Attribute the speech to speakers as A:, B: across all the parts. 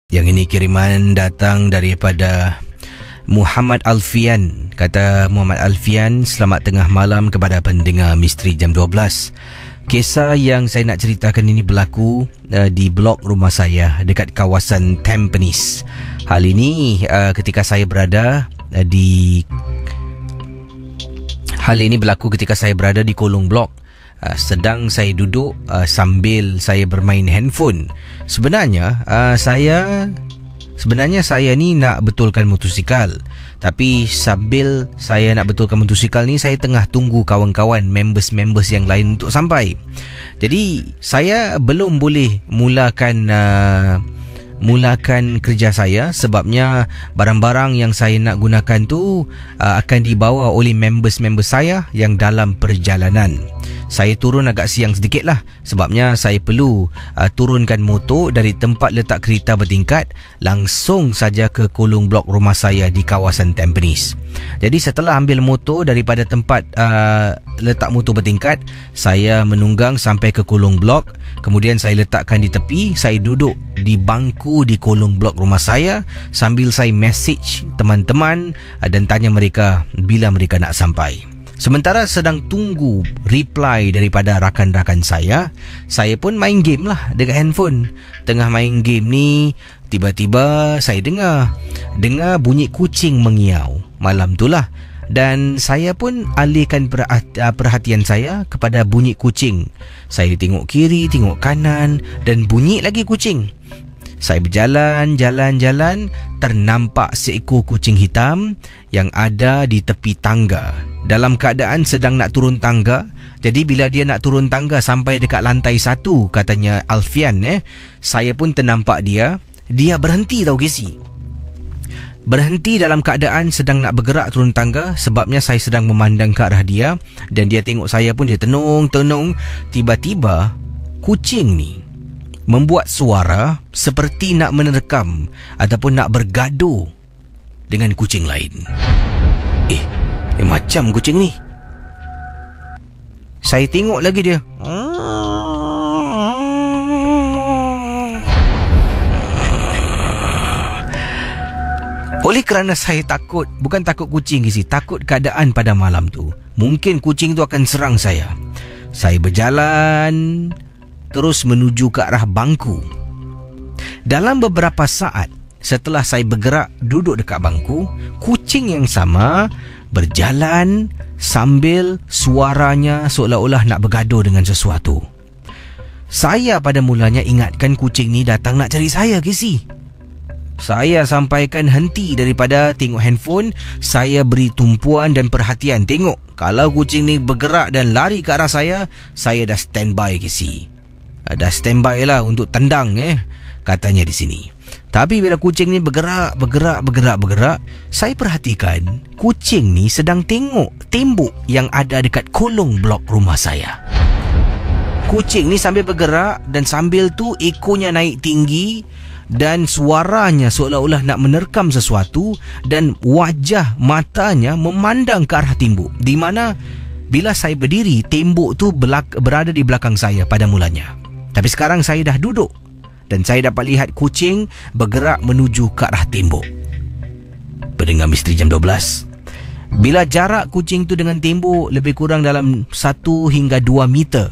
A: Yang ini kiriman datang daripada Muhammad Alfian. Kata Muhammad Alfian, selamat tengah malam kepada pendengar Misteri Jam 12. Kisah yang saya nak ceritakan ini berlaku di blok rumah saya dekat kawasan Tampines. Hal ini ketika saya berada di kolong blok. Sedang saya duduk sambil saya bermain handphone. Sebenarnya saya ni nak betulkan motosikal. Tapi sambil saya nak betulkan motosikal ni, saya tengah tunggu kawan-kawan, members yang lain untuk sampai. Jadi saya belum boleh mulakan kerja saya, sebabnya barang-barang yang saya nak gunakan tu akan dibawa oleh members saya yang dalam perjalanan. Saya turun agak siang sedikit lah, sebabnya saya perlu turunkan motor dari tempat letak kereta bertingkat langsung saja ke kolong blok rumah saya di kawasan Tampines. Jadi setelah ambil motor daripada tempat letak motor bertingkat, saya menunggang sampai ke kolong blok. Kemudian saya letakkan di tepi. Saya duduk di bangku di kolong blok rumah saya sambil saya message teman-teman dan tanya mereka bila mereka nak sampai. Sementara sedang tunggu reply daripada rakan-rakan saya pun main game lah dekat handphone. Tengah main game ni, tiba-tiba saya dengar bunyi kucing mengiau. Malam tu lah. Dan saya pun alihkan perhatian saya kepada bunyi kucing. Saya tengok kiri, tengok kanan dan bunyi lagi kucing. Saya berjalan, ternampak seekor kucing hitam yang ada di tepi tangga. Dalam keadaan sedang nak turun tangga. Jadi bila dia nak turun tangga sampai dekat lantai 1, katanya Alfian, saya pun ternampak dia. Dia berhenti tau Casey. Berhenti dalam keadaan sedang nak bergerak turun tangga, sebabnya saya sedang memandang ke arah dia. Dan dia tengok saya pun, dia tenung. Tiba-tiba kucing ni membuat suara seperti nak menerkam ataupun nak bergaduh dengan kucing lain. Macam kucing ni. Saya tengok lagi dia. Oleh kerana saya takut, bukan takut kucing sih, takut keadaan pada malam tu. Mungkin kucing tu akan serang saya. Saya berjalan terus menuju ke arah bangku. Dalam beberapa saat setelah saya bergerak duduk dekat bangku, kucing yang sama berjalan sambil suaranya seolah-olah nak bergaduh dengan sesuatu. Saya pada mulanya ingatkan kucing ni datang nak cari saya, Casey. Saya sampaikan henti daripada tengok handphone. Saya beri tumpuan dan perhatian. Tengok, kalau kucing ni bergerak dan lari ke arah saya dah standby, Casey. Dah standby lah untuk tendang, katanya di sini. Tapi bila kucing ni bergerak, saya perhatikan kucing ni sedang tengok tembok yang ada dekat kolong blok rumah saya. Kucing ni sambil bergerak dan sambil tu ekornya naik tinggi dan suaranya seolah-olah nak menerkam sesuatu, dan wajah matanya memandang ke arah tembok, di mana bila saya berdiri, tembok tu berada di belakang saya pada mulanya. Tapi sekarang saya dah duduk dan saya dapat lihat kucing bergerak menuju ke arah tembok. Pendengar Misteri Jam 12, bila jarak kucing tu dengan tembok lebih kurang dalam 1 hingga 2 meter,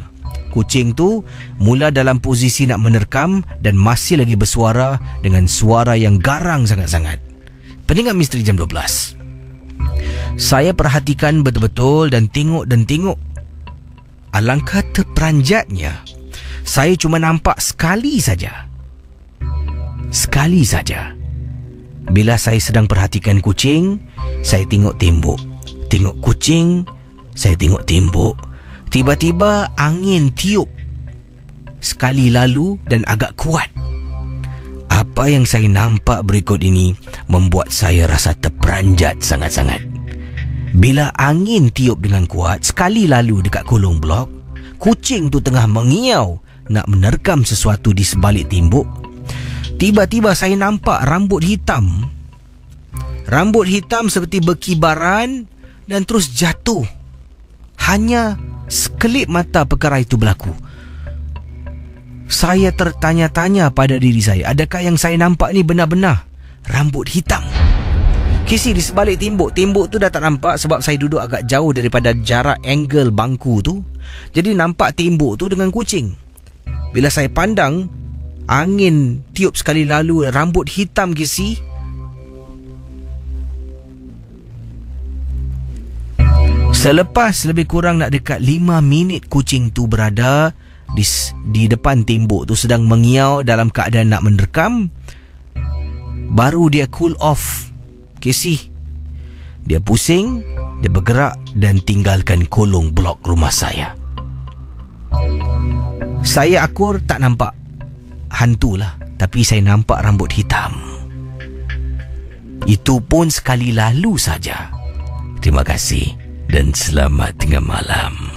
A: kucing tu mula dalam posisi nak menerkam dan masih lagi bersuara dengan suara yang garang sangat-sangat. Pendengar Misteri Jam 12, saya perhatikan betul-betul dan tengok. Alangkah terperanjatnya, saya cuma nampak sekali saja. Bila saya sedang perhatikan kucing, saya tengok tembok. Tengok kucing, saya tengok tembok. Tiba-tiba angin tiup sekali lalu dan agak kuat. Apa yang saya nampak berikut ini membuat saya rasa terperanjat sangat-sangat. Bila angin tiup dengan kuat sekali lalu dekat kolong blok, kucing tu tengah mengiau nak menerkam sesuatu di sebalik tembok. Tiba-tiba saya nampak rambut hitam seperti berkibaran dan terus jatuh. Hanya sekelip mata perkara itu berlaku. Saya tertanya-tanya pada diri saya, adakah yang saya nampak ni benar-benar rambut hitam? Kisi, di sebalik tembok tu dah tak nampak sebab saya duduk agak jauh daripada jarak angle bangku tu. Jadi nampak tembok tu dengan kucing. Bila saya pandang, angin tiup sekali lalu, rambut hitam, Kisi. Selepas lebih kurang nak dekat 5 minit kucing tu berada di depan tembok tu sedang mengiau dalam keadaan nak menerkam, baru dia cool off, Casey. Dia pusing, dia bergerak dan tinggalkan kolong blok rumah saya. Saya akur tak nampak hantu lah, tapi saya nampak rambut hitam. Itu pun sekali lalu saja. Terima kasih dan selamat tengah malam.